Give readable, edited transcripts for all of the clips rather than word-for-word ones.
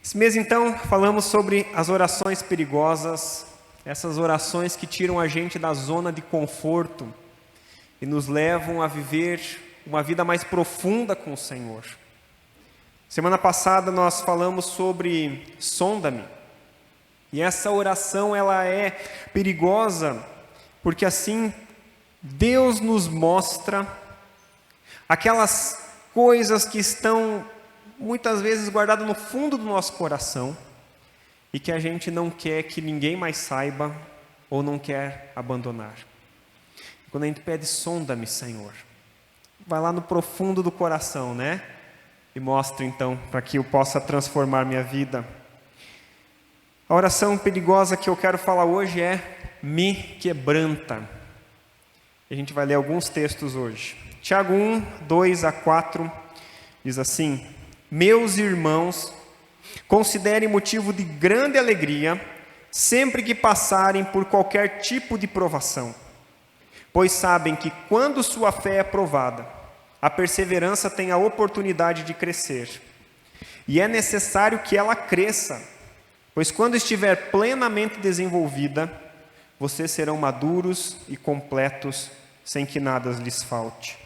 Esse mês, então, falamos sobre as orações perigosas, essas orações que tiram a gente da zona de conforto e nos levam a viver uma vida mais profunda com o Senhor. Semana passada nós falamos sobre sonda-me, e essa oração ela é perigosa, porque assim Deus nos mostra aquelas coisas que estão muitas vezes guardadas no fundo do nosso coração e que a gente não quer que ninguém mais saiba ou não quer abandonar. Quando a gente pede, sonda-me, Senhor, vai lá no profundo do coração, né? E mostra então, para que eu possa transformar minha vida. A oração perigosa que eu quero falar hoje é me quebranta. E a gente vai ler alguns textos hoje. Tiago 1, 2 a 4, diz assim: meus irmãos, considerem motivo de grande alegria sempre que passarem por qualquer tipo de provação, pois sabem que quando sua fé é provada, a perseverança tem a oportunidade de crescer. E é necessário que ela cresça, pois quando estiver plenamente desenvolvida, vocês serão maduros e completos, sem que nada lhes falte.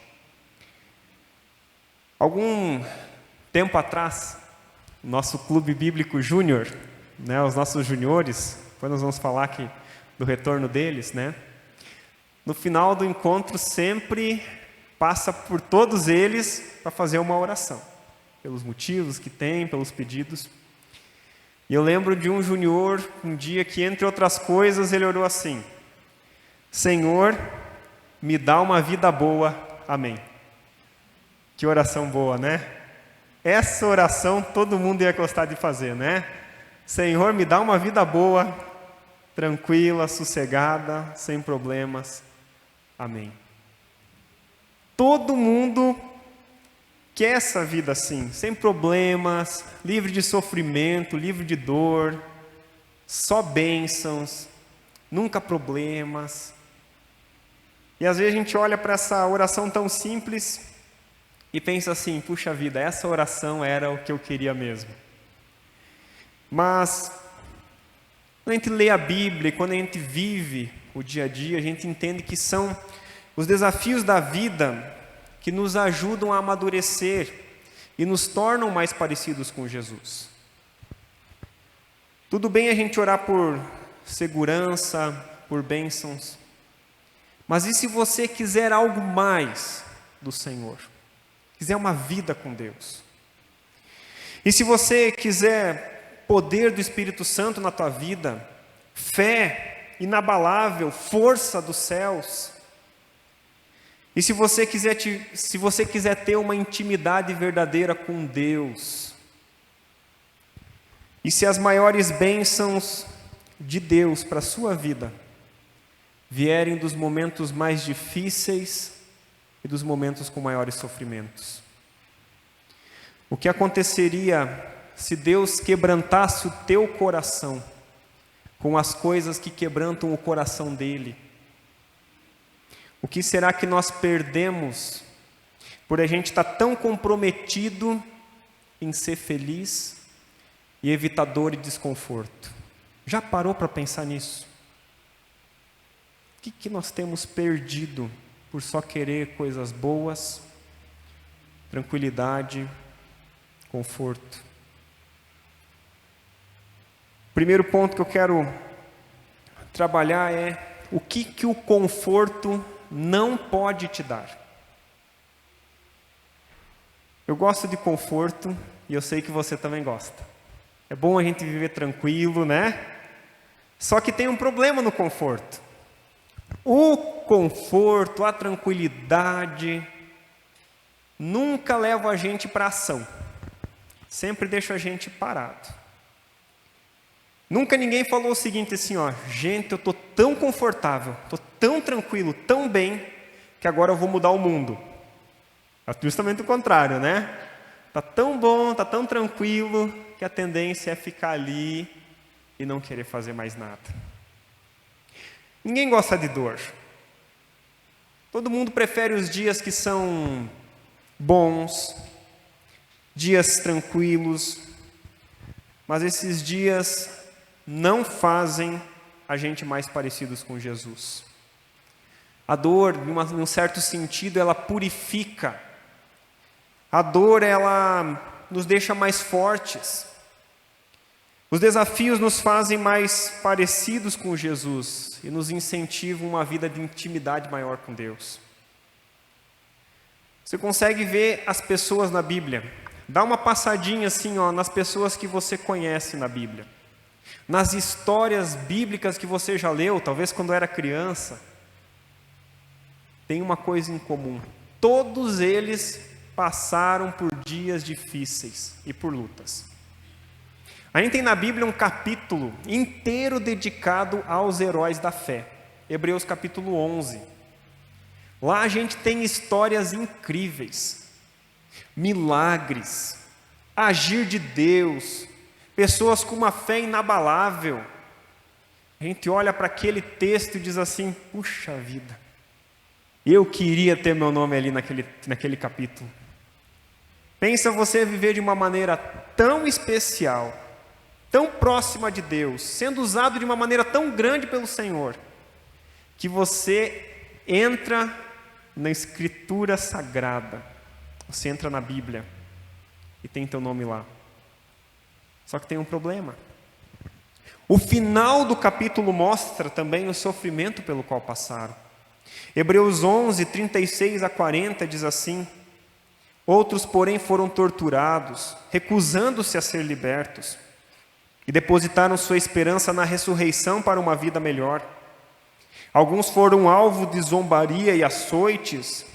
Algum tempo atrás, nosso clube bíblico júnior, né, os nossos juniores, depois nós vamos falar aqui do retorno deles, né? No final do encontro sempre passa por todos eles para fazer uma oração, pelos motivos que tem, pelos pedidos. E eu lembro de um junior, um dia que, entre outras coisas, ele orou assim: Senhor, me dá uma vida boa, amém. Que oração boa, né? Essa oração todo mundo ia gostar de fazer, né? Senhor, me dá uma vida boa, tranquila, sossegada, sem problemas, amém. Todo mundo quer essa vida assim, sem problemas, livre de sofrimento, livre de dor, só bênçãos, nunca problemas. E às vezes a gente olha para essa oração tão simples e pensa assim: puxa vida, essa oração era o que eu queria mesmo. Mas quando a gente lê a Bíblia, quando a gente vive o dia a dia, a gente entende que são os desafios da vida que nos ajudam a amadurecer e nos tornam mais parecidos com Jesus. Tudo bem a gente orar por segurança, por bênçãos, mas e se você quiser algo mais do Senhor? Quiser uma vida com Deus? E se você quiser poder do Espírito Santo na tua vida, fé inabalável, força dos céus? E se você quiser ter uma intimidade verdadeira com Deus? E se as maiores bênçãos de Deus para a sua vida vierem dos momentos mais difíceis e dos momentos com maiores sofrimentos? O que aconteceria se Deus quebrantasse o teu coração com as coisas que quebrantam o coração dele? O que será que nós perdemos por a gente estar tão comprometido em ser feliz e evitar dor e desconforto? Já parou para pensar nisso? O que nós temos perdido por só querer coisas boas, tranquilidade, conforto? O primeiro ponto que eu quero trabalhar é o que o conforto não pode te dar. Eu gosto de conforto e eu sei que você também gosta. É bom a gente viver tranquilo, né? Só que tem um problema no conforto. O conforto, a tranquilidade, nunca leva a gente para ação. Sempre deixa a gente parado. Nunca ninguém falou o seguinte assim, ó: gente, eu estou tão confortável, estou tão tranquilo, tão bem, que agora eu vou mudar o mundo. É justamente o contrário, né? Está tão bom, está tão tranquilo, que a tendência é ficar ali e não querer fazer mais nada. Ninguém gosta de dor. Todo mundo prefere os dias que são bons, dias tranquilos, mas esses dias não fazem a gente mais parecidos com Jesus. A dor, em um certo sentido, ela purifica. A dor, ela nos deixa mais fortes. Os desafios nos fazem mais parecidos com Jesus e nos incentivam uma vida de intimidade maior com Deus. Você consegue ver as pessoas na Bíblia. Dá uma passadinha assim, nas pessoas que você conhece na Bíblia. Nas histórias bíblicas que você já leu, talvez quando era criança. Tem uma coisa em comum. Todos eles passaram por dias difíceis e por lutas. A gente tem na Bíblia um capítulo inteiro dedicado aos heróis da fé. Hebreus capítulo 11. Lá a gente tem histórias incríveis, milagres, agir de Deus, pessoas com uma fé inabalável. A gente olha para aquele texto e diz assim: puxa vida, eu queria ter meu nome ali naquele capítulo. Pensa você viver de uma maneira tão especial, tão próxima de Deus, sendo usado de uma maneira tão grande pelo Senhor, que você entra na Escritura Sagrada, você entra na Bíblia e tem teu nome lá. Só que tem um problema. O final do capítulo mostra também o sofrimento pelo qual passaram. Hebreus 11, 36 a 40 diz assim: outros, porém, foram torturados, recusando-se a ser libertos, e depositaram sua esperança na ressurreição para uma vida melhor. Alguns foram alvo de zombaria e açoites,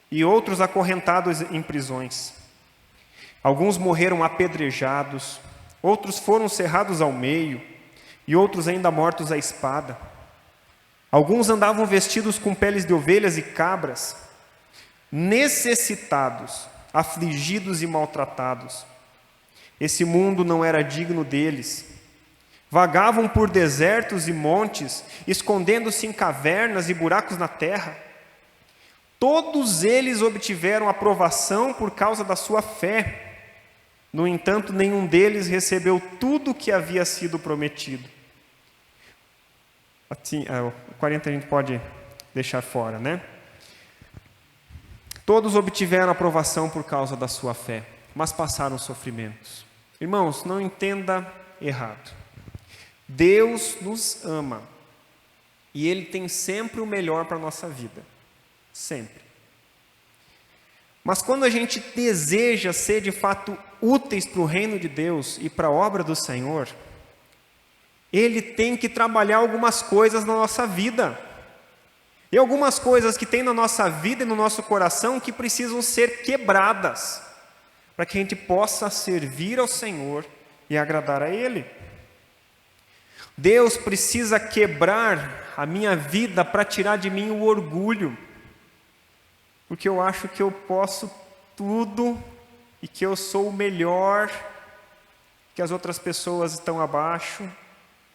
e outros acorrentados em prisões. Alguns morreram apedrejados, outros foram cerrados ao meio, e outros ainda mortos à espada. Alguns andavam vestidos com peles de ovelhas e cabras, necessitados, afligidos e maltratados. Esse mundo não era digno deles. Vagavam por desertos e montes, escondendo-se em cavernas e buracos na terra. Todos eles obtiveram aprovação por causa da sua fé. No entanto, nenhum deles recebeu tudo o que havia sido prometido. Assim, o 40 a gente pode deixar fora, né? Todos obtiveram aprovação por causa da sua fé, mas passaram sofrimentos. Irmãos, não entenda errado. Deus nos ama e Ele tem sempre o melhor para a nossa vida, sempre. Mas quando a gente deseja ser de fato úteis para o reino de Deus e para a obra do Senhor, Ele tem que trabalhar algumas coisas na nossa vida. E algumas coisas que tem na nossa vida e no nosso coração que precisam ser quebradas, para que a gente possa servir ao Senhor e agradar a Ele. Deus precisa quebrar a minha vida para tirar de mim o orgulho, porque eu acho que eu posso tudo e que eu sou o melhor, que as outras pessoas estão abaixo.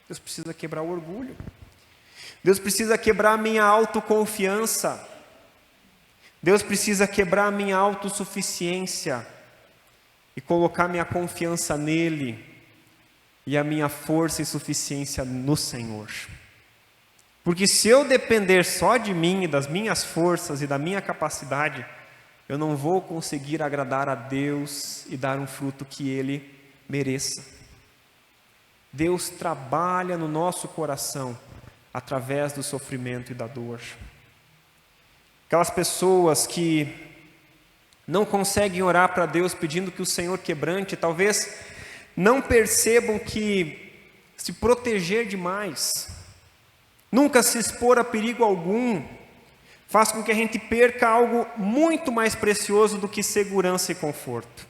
Deus precisa quebrar o orgulho. Deus precisa quebrar a minha autoconfiança. Deus precisa quebrar a minha autossuficiência e colocar minha confiança nele e a minha força e suficiência no Senhor. Porque se eu depender só de mim, das minhas forças e da minha capacidade, eu não vou conseguir agradar a Deus e dar um fruto que Ele mereça. Deus trabalha no nosso coração através do sofrimento e da dor. Aquelas pessoas que não conseguem orar para Deus pedindo que o Senhor quebrante, talvez não percebam que se proteger demais, nunca se expor a perigo algum, faz com que a gente perca algo muito mais precioso do que segurança e conforto.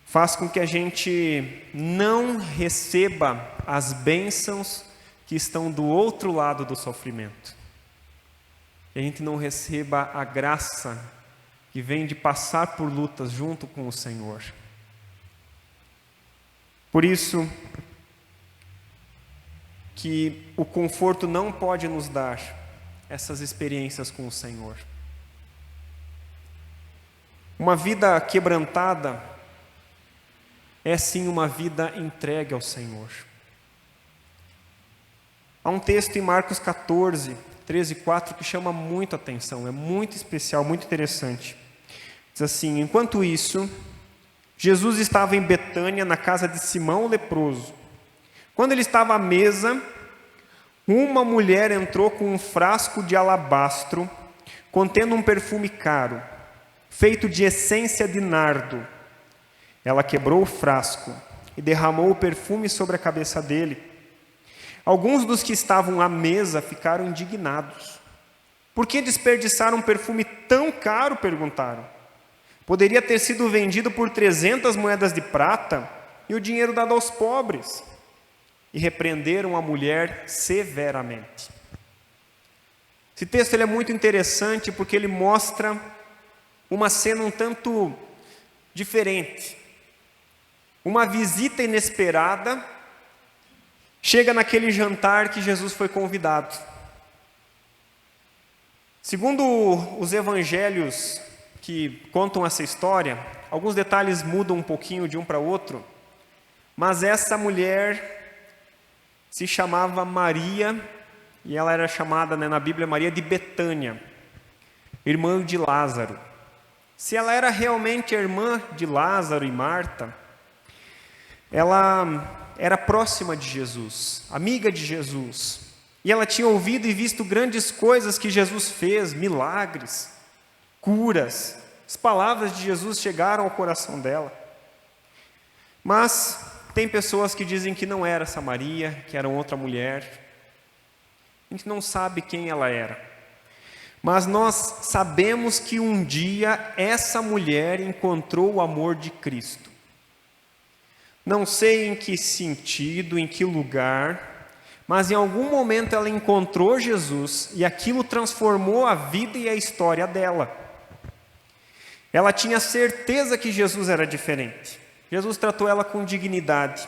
Faz com que a gente não receba as bênçãos que estão do outro lado do sofrimento. Que a gente não receba a graça que vem de passar por lutas junto com o Senhor. Por isso que o conforto não pode nos dar essas experiências com o Senhor. Uma vida quebrantada é sim uma vida entregue ao Senhor. Há um texto em Marcos 14, 13 e 4 que chama muito a atenção, é muito especial, muito interessante. Diz assim: enquanto isso, Jesus estava em Betânia, na casa de Simão o leproso. Quando ele estava à mesa, uma mulher entrou com um frasco de alabastro, contendo um perfume caro, feito de essência de nardo. Ela quebrou o frasco e derramou o perfume sobre a cabeça dele. Alguns dos que estavam à mesa ficaram indignados. Por que desperdiçar um perfume tão caro? Perguntaram. Poderia ter sido vendido por 300 moedas de prata e o dinheiro dado aos pobres. E repreenderam a mulher severamente. Esse texto ele é muito interessante porque ele mostra uma cena um tanto diferente. Uma visita inesperada chega naquele jantar que Jesus foi convidado. Segundo os evangelhos que contam essa história, alguns detalhes mudam um pouquinho de um para outro, mas essa mulher se chamava Maria, e ela era chamada, na Bíblia, Maria de Betânia, irmã de Lázaro. Se ela era realmente a irmã de Lázaro e Marta, ela era próxima de Jesus, amiga de Jesus, e ela tinha ouvido e visto grandes coisas que Jesus fez, milagres, curas. As palavras de Jesus chegaram ao coração dela. Mas tem pessoas que dizem que não era essa Maria, que era outra mulher. A gente não sabe quem ela era. Mas nós sabemos que um dia essa mulher encontrou o amor de Cristo. Não sei em que sentido, em que lugar, mas em algum momento ela encontrou Jesus e aquilo transformou a vida e a história dela. Ela tinha certeza que Jesus era diferente. Jesus tratou ela com dignidade.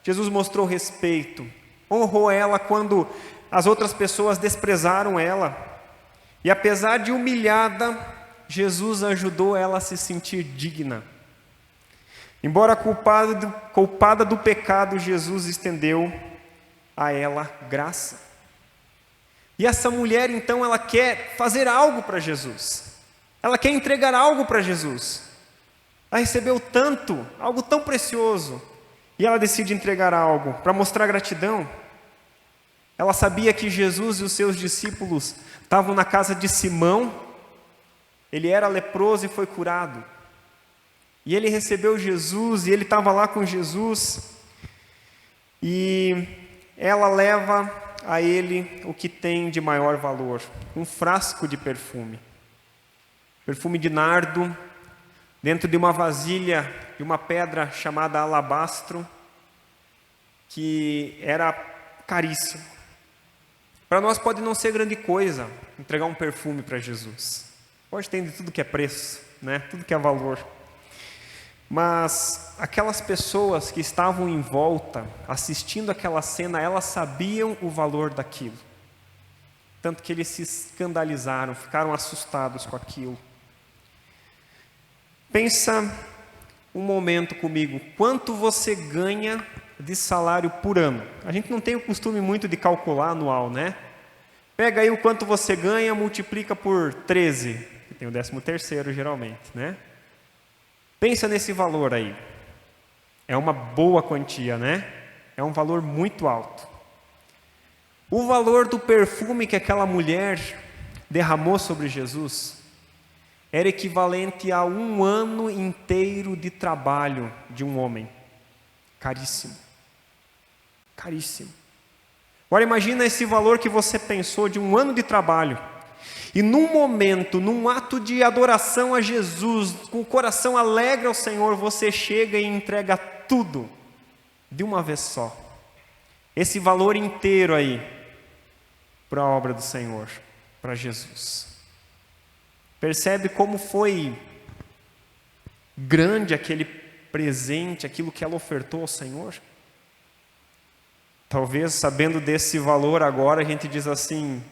Jesus mostrou respeito. Honrou ela quando as outras pessoas desprezaram ela. E apesar de humilhada, Jesus ajudou ela a se sentir digna. Embora culpada do pecado, Jesus estendeu a ela graça. E essa mulher, então, ela quer fazer algo para Jesus. Ela quer entregar algo para Jesus. Ela recebeu tanto, algo tão precioso, e ela decide entregar algo para mostrar gratidão. Ela sabia que Jesus e os seus discípulos estavam na casa de Simão. Ele era leproso e foi curado. E ele recebeu Jesus, e ele estava lá com Jesus, e ela leva a ele o que tem de maior valor, um frasco de perfume. Perfume de nardo, dentro de uma vasilha, de uma pedra chamada alabastro, que era caríssimo. Para nós pode não ser grande coisa entregar um perfume para Jesus. Pode ter de tudo que é preço, né? Tudo que é valor. Mas aquelas pessoas que estavam em volta, assistindo aquela cena, elas sabiam o valor daquilo. Tanto que eles se escandalizaram, ficaram assustados com aquilo. Pensa um momento comigo, quanto você ganha de salário por ano? A gente não tem o costume muito de calcular anual, né? Pega aí o quanto você ganha, multiplica por 13, que tem o 13º geralmente, né? Pensa nesse valor aí. É uma boa quantia, né? É um valor muito alto. O valor do perfume que aquela mulher derramou sobre Jesus era equivalente a 1 ano inteiro de trabalho de um homem. Caríssimo. Caríssimo. Agora imagina esse valor que você pensou de 1 ano de trabalho. E num momento, num ato de adoração a Jesus, com o coração alegre ao Senhor, você chega e entrega tudo de uma vez só. Esse valor inteiro aí para a obra do Senhor, para Jesus. Percebe como foi grande aquele presente, aquilo que ela ofertou ao Senhor? Talvez sabendo desse valor agora a gente diz assim,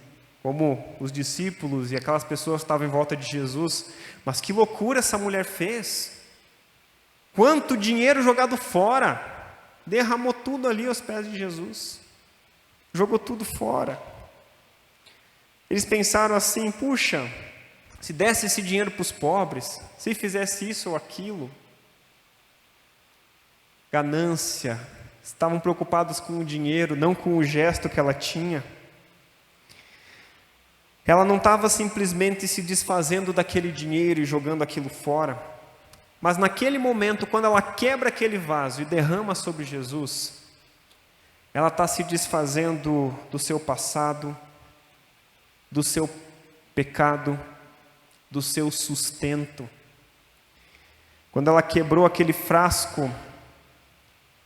como os discípulos e aquelas pessoas que estavam em volta de Jesus, mas que loucura essa mulher fez. Quanto dinheiro jogado fora. Derramou tudo ali aos pés de Jesus. Jogou tudo fora. Eles pensaram assim: puxa, se desse esse dinheiro para os pobres, se fizesse isso ou aquilo. Ganância. Estavam preocupados com o dinheiro, não com o gesto que ela tinha. Ela não estava simplesmente se desfazendo daquele dinheiro e jogando aquilo fora. Mas naquele momento, quando ela quebra aquele vaso e derrama sobre Jesus, ela está se desfazendo do seu passado, do seu pecado, do seu sustento. Quando ela quebrou aquele frasco,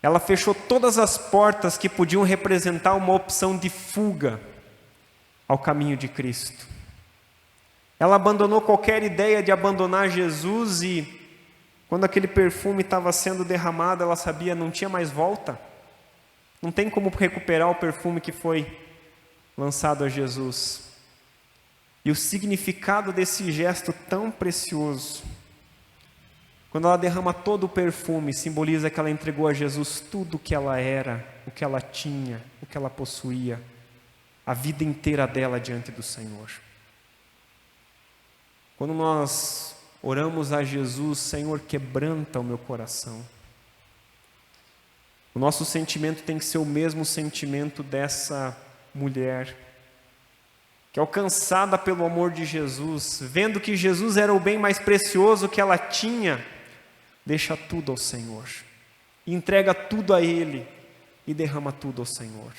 ela fechou todas as portas que podiam representar uma opção de fuga ao caminho de Cristo. Ela abandonou qualquer ideia de abandonar Jesus e, quando aquele perfume estava sendo derramado, ela sabia que não tinha mais volta. Não tem como recuperar o perfume que foi lançado a Jesus. E o significado desse gesto tão precioso, quando ela derrama todo o perfume, simboliza que ela entregou a Jesus tudo o que ela era, o que ela tinha, o que ela possuía, a vida inteira dela diante do Senhor. Quando nós oramos a Jesus: Senhor, quebranta o meu coração. O nosso sentimento tem que ser o mesmo sentimento dessa mulher, que alcançada pelo amor de Jesus, vendo que Jesus era o bem mais precioso que ela tinha, deixa tudo ao Senhor, entrega tudo a Ele e derrama tudo ao Senhor.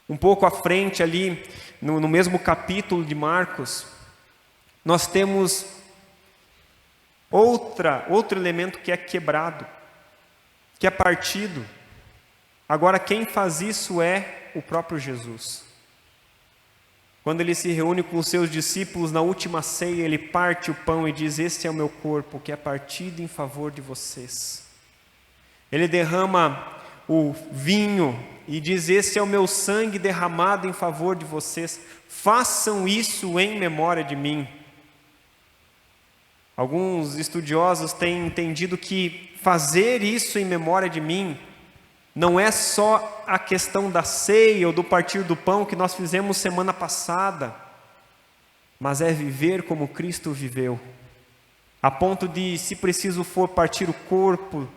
Um pouco à frente ali, no mesmo capítulo de Marcos, nós temos outro elemento que é quebrado, que é partido. Agora quem faz isso é o próprio Jesus. Quando ele se reúne com os seus discípulos na última ceia, ele parte o pão e diz: este é o meu corpo, que é partido em favor de vocês. Ele derrama o vinho e diz: este é o meu sangue derramado em favor de vocês. Façam isso em memória de mim. Alguns estudiosos têm entendido que fazer isso em memória de mim não é só a questão da ceia ou do partir do pão que nós fizemos semana passada, mas é viver como Cristo viveu, a ponto de, se preciso for, partir o corpo,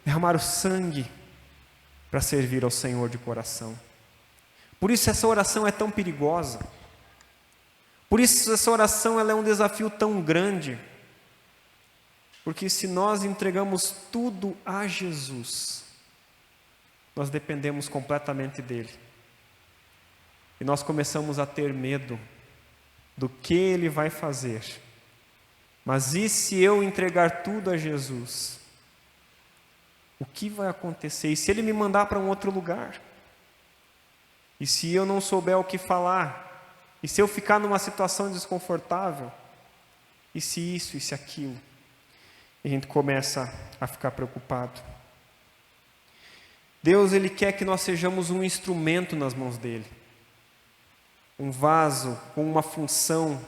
derramar o sangue para servir ao Senhor de coração. Por isso essa oração é tão perigosa. Por isso essa oração ela é um desafio tão grande. Porque se nós entregamos tudo a Jesus, nós dependemos completamente dele. E nós começamos a ter medo do que ele vai fazer. Mas e se eu entregar tudo a Jesus? O que vai acontecer? E se ele me mandar para um outro lugar? E se eu não souber o que falar? E se eu ficar numa situação desconfortável? E se isso, e se aquilo? E a gente começa a ficar preocupado. Deus, Ele quer que nós sejamos um instrumento nas mãos dEle. Um vaso com uma função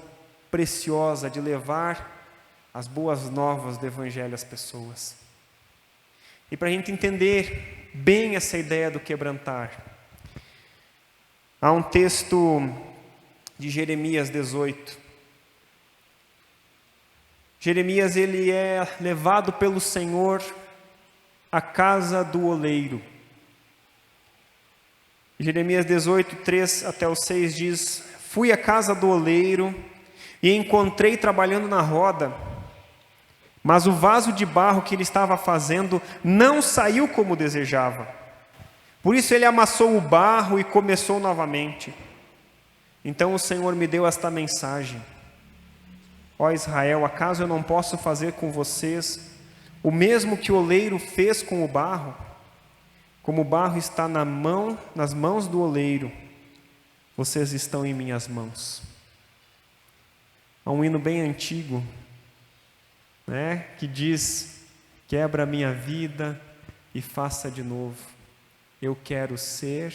preciosa de levar as boas novas do Evangelho às pessoas. E para a gente entender bem essa ideia do quebrantar, há um texto de Jeremias 18. Jeremias, ele é levado pelo Senhor à casa do oleiro. Jeremias 18, 3 até o 6 diz: fui à casa do oleiro e encontrei trabalhando na roda, mas o vaso de barro que ele estava fazendo não saiu como desejava. Por isso ele amassou o barro e começou novamente. Então o Senhor me deu esta mensagem: ó Israel, acaso eu não posso fazer com vocês o mesmo que o oleiro fez com o barro? Como o barro está nas mãos do oleiro, vocês estão em minhas mãos. Há um hino bem antigo, que diz: quebra a minha vida e faça de novo. Eu quero ser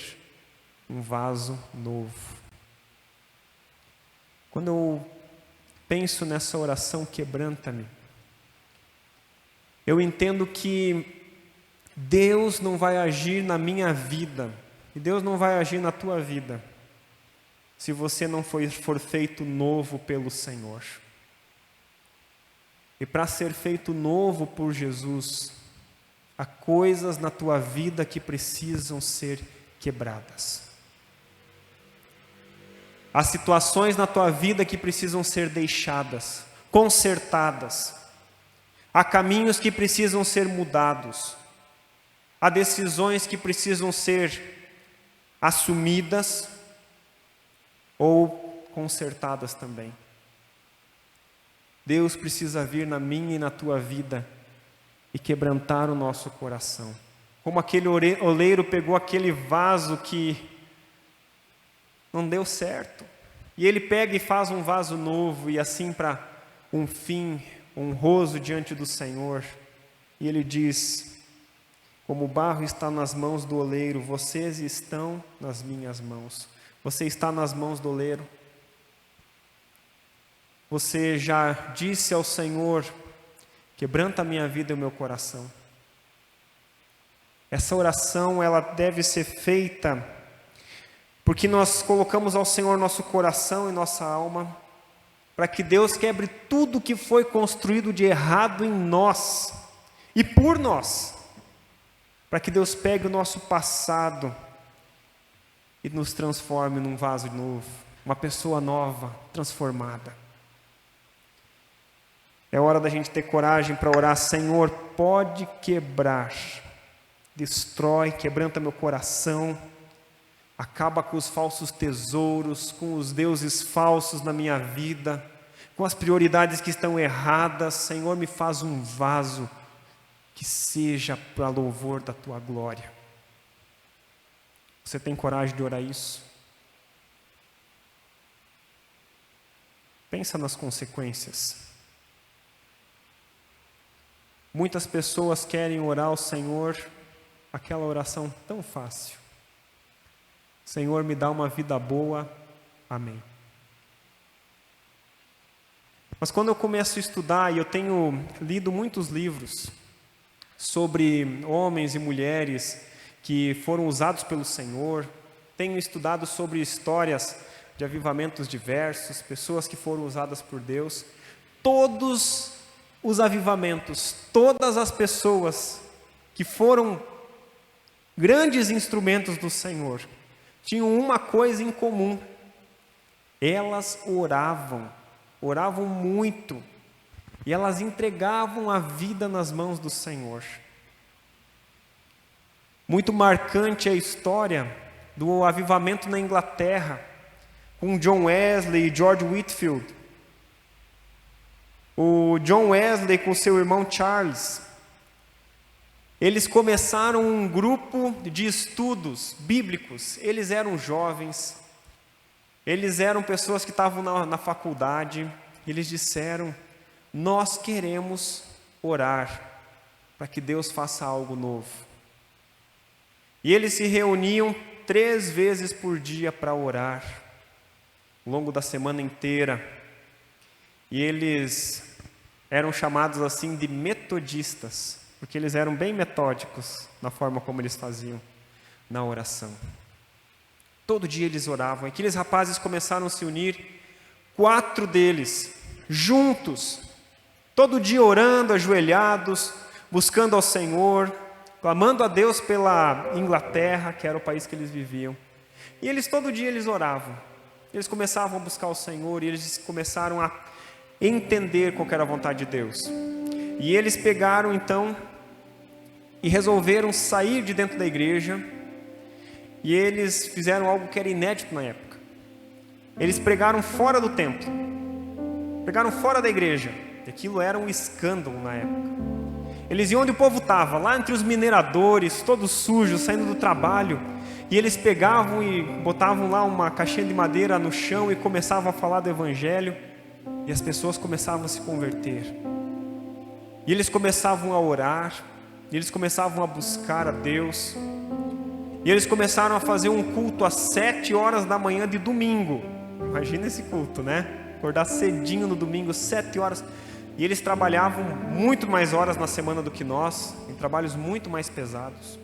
um vaso novo. Quando eu penso nessa oração, quebranta-me, eu entendo que Deus não vai agir na minha vida, e Deus não vai agir na tua vida, se você não for feito novo pelo Senhor. E para ser feito novo por Jesus, há coisas na tua vida que precisam ser quebradas. Há situações na tua vida que precisam ser deixadas, consertadas. Há caminhos que precisam ser mudados. Há decisões que precisam ser assumidas ou consertadas também. Deus precisa vir na minha e na tua vida e quebrantar o nosso coração. Como aquele oleiro pegou aquele vaso que não deu certo, e ele pega e faz um vaso novo, e assim para um fim honroso diante do Senhor. E ele diz: como o barro está nas mãos do oleiro, vocês estão nas minhas mãos. Você está nas mãos do oleiro? Você já disse ao Senhor: quebranta a minha vida e o meu coração? Essa oração, ela deve ser feita porque nós colocamos ao Senhor nosso coração e nossa alma, para que Deus quebre tudo que foi construído de errado em nós e por nós, para que Deus pegue o nosso passado e nos transforme num vaso novo, uma pessoa nova, transformada. É hora da gente ter coragem para orar: Senhor, pode quebrar, destrói, quebranta meu coração, acaba com os falsos tesouros, com os deuses falsos na minha vida, com as prioridades que estão erradas. Senhor, me faz um vaso que seja para louvor da tua glória. Você tem coragem de orar isso? Pensa nas consequências. Muitas pessoas querem orar ao Senhor aquela oração tão fácil: Senhor, me dá uma vida boa, amém. Mas quando eu começo a estudar, e eu tenho lido muitos livros sobre homens e mulheres que foram usados pelo Senhor, tenho estudado sobre histórias de avivamentos diversos, pessoas que foram usadas por Deus. Todos os avivamentos, todas as pessoas que foram grandes instrumentos do Senhor, tinham uma coisa em comum: elas oravam muito, e elas entregavam a vida nas mãos do Senhor. Muito marcante é a história do avivamento na Inglaterra, com John Wesley e George Whitefield. O John Wesley com seu irmão Charles, eles começaram um grupo de estudos bíblicos. Eles eram jovens, eles eram pessoas que estavam na faculdade. Eles disseram: nós queremos orar para que Deus faça algo novo. E eles se reuniam 3 vezes por dia para orar, ao longo da semana inteira. E eles eram chamados assim de metodistas, porque eles eram bem metódicos na forma como eles faziam na oração. Todo dia eles oravam. Aqueles rapazes começaram a se unir, 4 deles, juntos, todo dia orando, ajoelhados, buscando ao Senhor, clamando a Deus pela Inglaterra, que era o país que eles viviam. E eles, todo dia eles oravam. Eles começavam a buscar o Senhor, e eles começaram a entender qual era a vontade de Deus. E eles pegaram então e resolveram sair de dentro da igreja, e eles fizeram algo que era inédito na época. Eles pregaram fora do templo, pregaram fora da igreja, e aquilo era um escândalo na época. Eles iam onde o povo estava, lá entre os mineradores, todos sujos, saindo do trabalho, e eles pegavam e botavam lá uma caixinha de madeira no chão e começavam a falar do evangelho, e as pessoas começavam a se converter. E eles começavam a orar, e eles começavam a buscar a Deus, e eles começaram a fazer um culto às 7 horas da manhã de domingo. Imagina esse culto, né? Acordar cedinho no domingo, 7 horas. E eles trabalhavam muito mais horas na semana do que nós, em trabalhos muito mais pesados.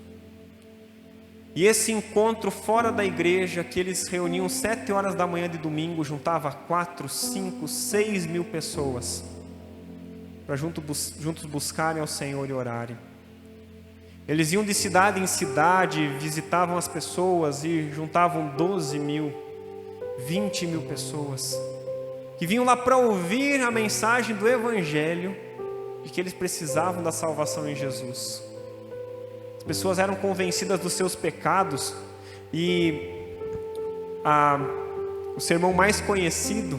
E esse encontro fora da igreja, que eles reuniam 7 horas da manhã de domingo, juntava 4, 5, 6 mil pessoas para juntos buscarem ao Senhor e orarem. Eles iam de cidade em cidade, visitavam as pessoas e juntavam 12 mil, 20 mil pessoas que vinham lá para ouvir a mensagem do Evangelho de que eles precisavam da salvação em Jesus. As pessoas eram convencidas dos seus pecados e o sermão mais conhecido,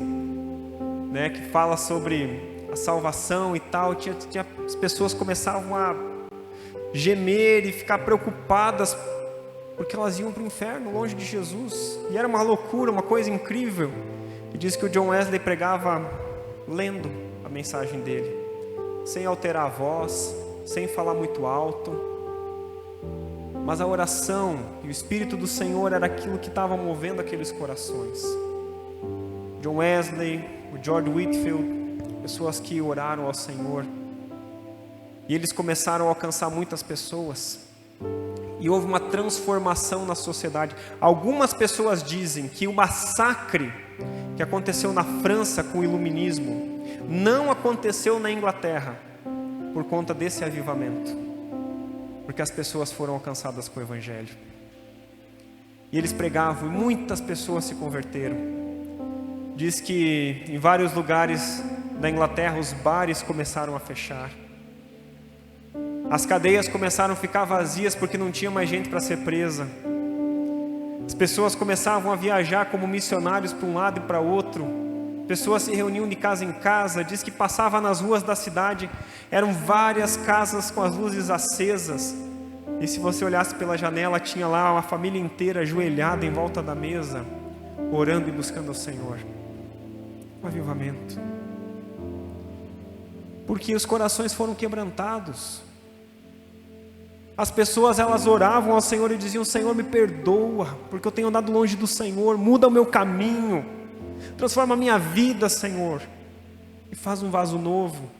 né, que fala sobre a salvação e tal, as pessoas começavam a gemer e ficar preocupadas porque elas iam para o inferno longe de Jesus. E era uma loucura, uma coisa incrível. E diz que o John Wesley pregava lendo a mensagem dele, sem alterar a voz, sem falar muito alto, mas a oração e o Espírito do Senhor era aquilo que estava movendo aqueles corações. John Wesley, o George Whitefield, pessoas que oraram ao Senhor, e eles começaram a alcançar muitas pessoas, e houve uma transformação na sociedade. Algumas pessoas dizem que o massacre que aconteceu na França com o iluminismo não aconteceu na Inglaterra por conta desse avivamento, porque as pessoas foram alcançadas com o Evangelho. E eles pregavam e muitas pessoas se converteram. Diz que em vários lugares da Inglaterra os bares começaram a fechar. As cadeias começaram a ficar vazias porque não tinha mais gente para ser presa. As pessoas começavam a viajar como missionários para um lado e para outro. Pessoas se reuniam de casa em casa. Diz que passava nas ruas da cidade, eram várias casas com as luzes acesas. E se você olhasse pela janela, tinha lá uma família inteira ajoelhada em volta da mesa, orando e buscando o Senhor. Um avivamento. Porque os corações foram quebrantados. As pessoas, elas oravam ao Senhor e diziam: Senhor, me perdoa, porque eu tenho andado longe do Senhor, muda o meu caminho, transforma a minha vida, Senhor, e faz um vaso novo.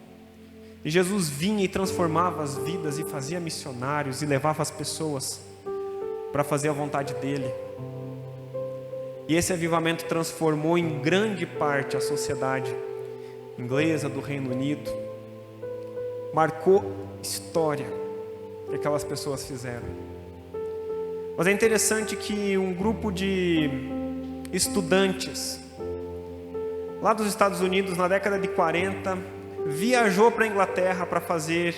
E Jesus vinha e transformava as vidas, e fazia missionários, e levava as pessoas para fazer a vontade dEle. E esse avivamento transformou em grande parte a sociedade inglesa do Reino Unido, marcou história que aquelas pessoas fizeram. Mas é interessante que um grupo de estudantes lá dos Estados Unidos, na década de 40, viajou para a Inglaterra para fazer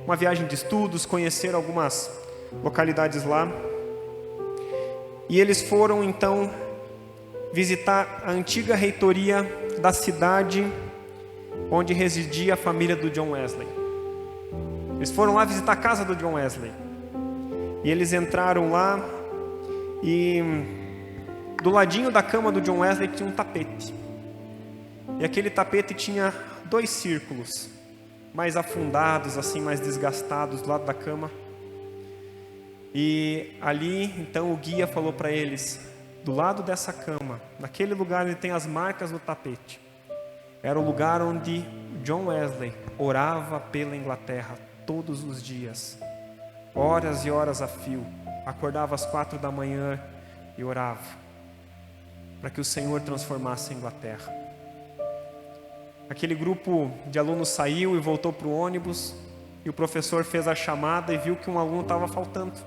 uma viagem de estudos, conhecer algumas localidades lá. E eles foram então visitar a antiga reitoria da cidade onde residia a família do John Wesley. Eles foram lá visitar a casa do John Wesley. E eles entraram lá e do ladinho da cama do John Wesley tinha um tapete. E aquele tapete tinha 2 círculos, mais afundados, assim, mais desgastados do lado da cama. E ali, então, o guia falou para eles: do lado dessa cama, naquele lugar onde tem as marcas do tapete, era o lugar onde John Wesley orava pela Inglaterra todos os dias, horas e horas a fio. Acordava às 4 da manhã e orava para que o Senhor transformasse a Inglaterra. Aquele grupo de alunos saiu e voltou para o ônibus, e o professor fez a chamada e viu que um aluno estava faltando.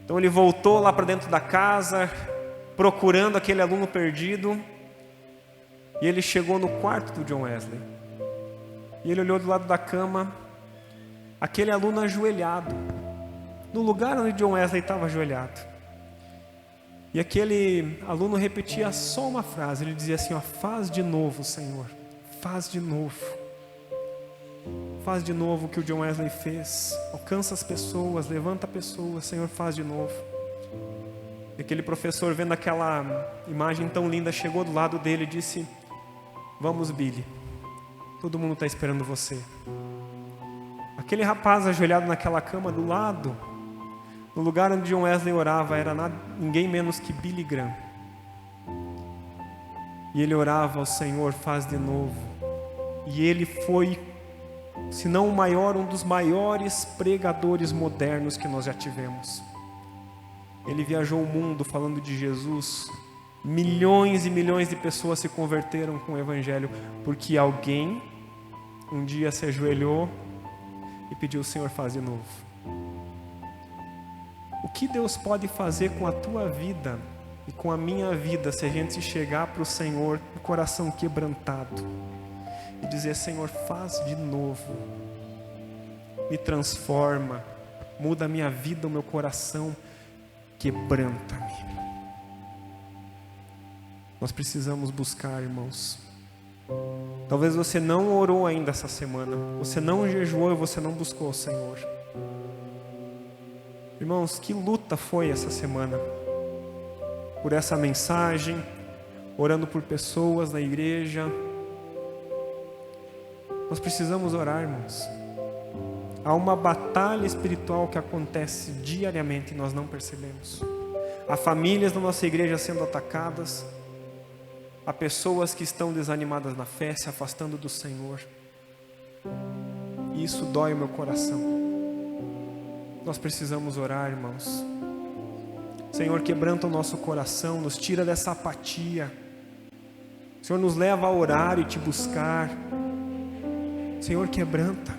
Então ele voltou lá para dentro da casa, procurando aquele aluno perdido, e ele chegou no quarto do John Wesley. E ele olhou do lado da cama, aquele aluno ajoelhado, no lugar onde John Wesley estava ajoelhado. E aquele aluno repetia só uma frase, ele dizia assim: ó, faz de novo, Senhor, faz de novo. Faz de novo o que o John Wesley fez, alcança as pessoas, levanta pessoas, Senhor, faz de novo. E aquele professor, vendo aquela imagem tão linda, chegou do lado dele e disse: vamos, Billy, todo mundo está esperando você. Aquele rapaz ajoelhado naquela cama do lado, no lugar onde John Wesley orava, era ninguém menos que Billy Graham. E ele orava ao Senhor: faz de novo, E ele foi, se não o maior, um dos maiores pregadores modernos que nós já tivemos. Ele viajou o mundo falando de Jesus. Milhões e milhões de pessoas se converteram com o Evangelho, porque alguém um dia se ajoelhou e pediu: Senhor, faz de novo. O que Deus pode fazer com a tua vida e com a minha vida se a gente chegar para o Senhor com o coração quebrantado e dizer: Senhor, faz de novo, me transforma, muda a minha vida, o meu coração, quebranta-me. Nós precisamos buscar, irmãos. Talvez você não orou ainda essa semana, você não jejuou e você não buscou o Senhor. Irmãos, que luta foi essa semana? Por essa mensagem, orando por pessoas na igreja. Nós precisamos orar, irmãos. Há uma batalha espiritual que acontece diariamente e nós não percebemos. Há famílias na nossa igreja sendo atacadas. Há pessoas que estão desanimadas na fé, se afastando do Senhor. E isso dói o meu coração. Nós precisamos orar, irmãos. Senhor, quebranta o nosso coração, nos tira dessa apatia. Senhor, nos leva a orar e te buscar. Senhor, quebranta.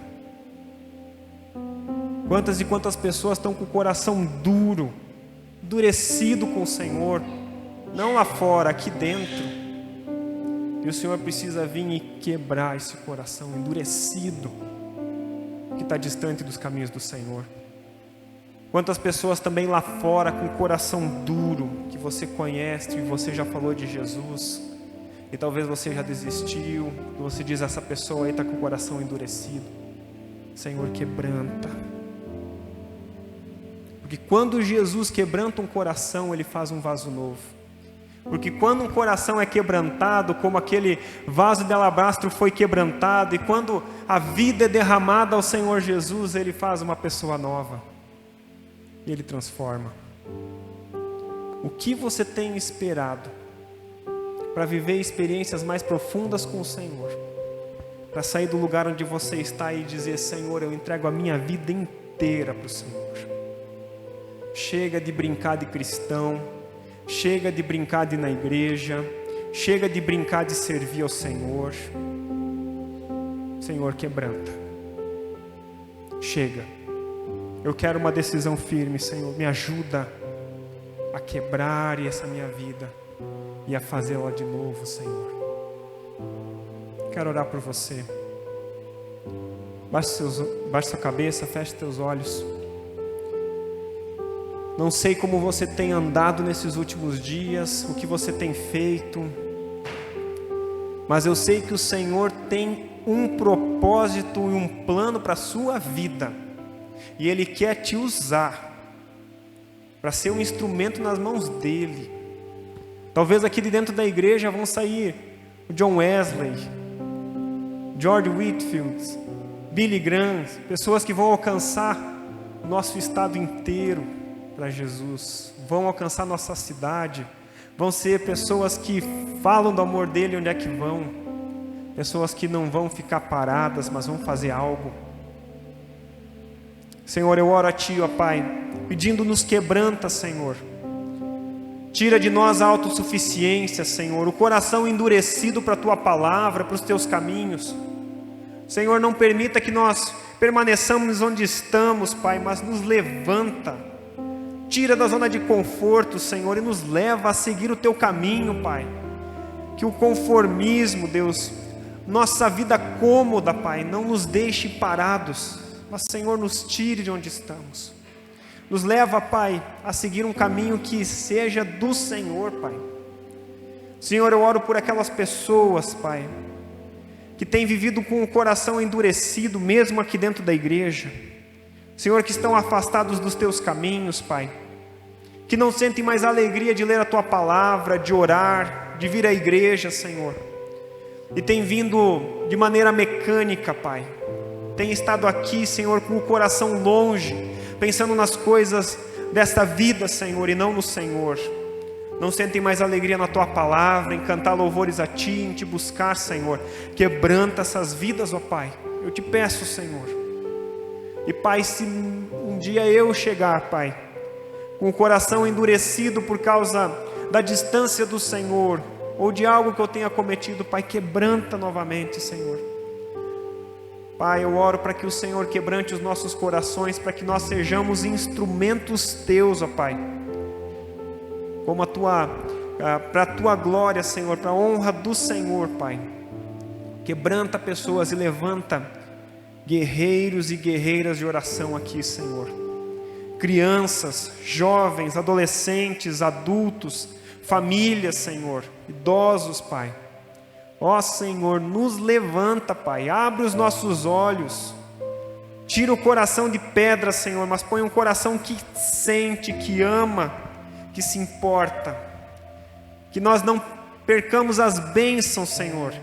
Quantas e quantas pessoas estão com o coração duro, endurecido com o Senhor, não lá fora, aqui dentro. E o Senhor precisa vir e quebrar esse coração endurecido, que está distante dos caminhos do Senhor. Quantas pessoas também lá fora com o coração duro, que você conhece e você já falou de Jesus, e talvez você já desistiu, e você diz: essa pessoa aí está com o coração endurecido. Senhor, quebranta. Porque quando Jesus quebranta um coração, Ele faz um vaso novo. Porque quando um coração é quebrantado, como aquele vaso de alabastro foi quebrantado, e quando a vida é derramada ao Senhor Jesus, Ele faz uma pessoa nova. E Ele transforma. O que você tem esperado para viver experiências mais profundas com o Senhor? Para sair do lugar onde você está e dizer: Senhor, eu entrego a minha vida inteira para o Senhor. Chega de brincar de cristão. Chega de brincar de ir na igreja. Chega de brincar de servir ao Senhor. Senhor, quebranta. Chega. Eu quero uma decisão firme, Senhor. Me ajuda a quebrar essa minha vida e a fazê-la de novo, Senhor. Quero orar por você. Baixe sua cabeça, feche teus olhos. Não sei como você tem andado nesses últimos dias, o que você tem feito, mas eu sei que o Senhor tem um propósito e um plano para a sua vida, e Ele quer te usar para ser um instrumento nas mãos dEle. Talvez aqui de dentro da igreja vão sair o John Wesley, George Whitefield, Billy Graham, pessoas que vão alcançar o nosso estado inteiro para Jesus, vão alcançar nossa cidade, vão ser pessoas que falam do amor dele onde é que vão, pessoas que não vão ficar paradas, mas vão fazer algo. Senhor, eu oro a Ti, ó Pai, pedindo-nos quebranta, Senhor. Tira de nós a autossuficiência, Senhor, o coração endurecido para a Tua palavra, para os Teus caminhos. Senhor, não permita que nós permaneçamos onde estamos, Pai, mas nos levanta. Tira da zona de conforto, Senhor, e nos leva a seguir o Teu caminho, Pai. Que o conformismo, Deus, nossa vida cômoda, Pai, não nos deixe parados, mas, Senhor, nos tire de onde estamos. Nos leva, Pai, a seguir um caminho que seja do Senhor, Pai. Senhor, eu oro por aquelas pessoas, Pai, que têm vivido com o coração endurecido, mesmo aqui dentro da igreja. Senhor, que estão afastados dos Teus caminhos, Pai, que não sentem mais a alegria de ler a Tua palavra, de orar, de vir à igreja, Senhor, e tem vindo de maneira mecânica, Pai, tem estado aqui, Senhor, com o coração longe, pensando nas coisas desta vida, Senhor, e não no Senhor. não sentem mais alegria na Tua palavra, em cantar louvores a Ti, em Te buscar, Senhor. Quebranta essas vidas, ó Pai. Eu Te peço, Senhor. E Pai, se um dia eu chegar, Pai, com o coração endurecido por causa da distância do Senhor, ou de algo que eu tenha cometido, Pai, quebranta novamente, Senhor. Pai, eu oro para que o Senhor quebrante os nossos corações, para que nós sejamos instrumentos Teus, ó Pai, como para a Tua glória, Senhor, para a honra do Senhor, Pai. Quebranta pessoas e levanta guerreiros e guerreiras de oração aqui, Senhor. Crianças, jovens, adolescentes, adultos, famílias, Senhor, idosos, Pai. Ó Senhor, nos levanta, Pai, abre os nossos olhos, tira o coração de pedra, Senhor, mas põe um coração que sente, que ama, que se importa, que nós não percamos as bênçãos, Senhor,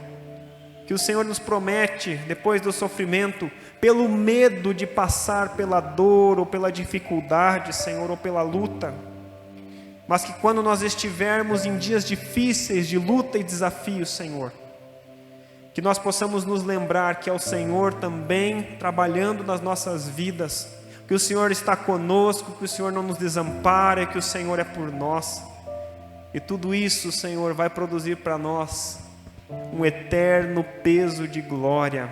que o Senhor nos promete depois do sofrimento, pelo medo de passar pela dor, ou pela dificuldade, Senhor, ou pela luta, mas que quando nós estivermos em dias difíceis, de luta e desafio, Senhor, que nós possamos nos lembrar que é o Senhor também trabalhando nas nossas vidas, que o Senhor está conosco, que o Senhor não nos desampara, que o Senhor é por nós. E tudo isso, Senhor, vai produzir para nós um eterno peso de glória,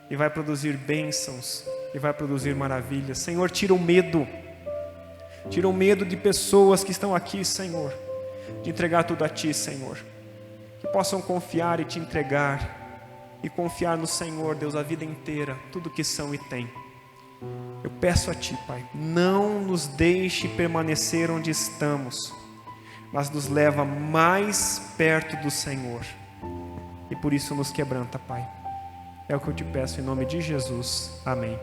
e vai produzir bênçãos, e vai produzir maravilhas. Senhor, tira o medo de pessoas que estão aqui, Senhor, de entregar tudo a Ti, Senhor, que possam confiar e Te entregar, e confiar no Senhor, Deus, a vida inteira, tudo que são e têm. Eu peço a Ti, Pai, não nos deixe permanecer onde estamos, mas nos leva mais perto do Senhor, e por isso nos quebranta, Pai. É o que eu Te peço em nome de Jesus. Amém.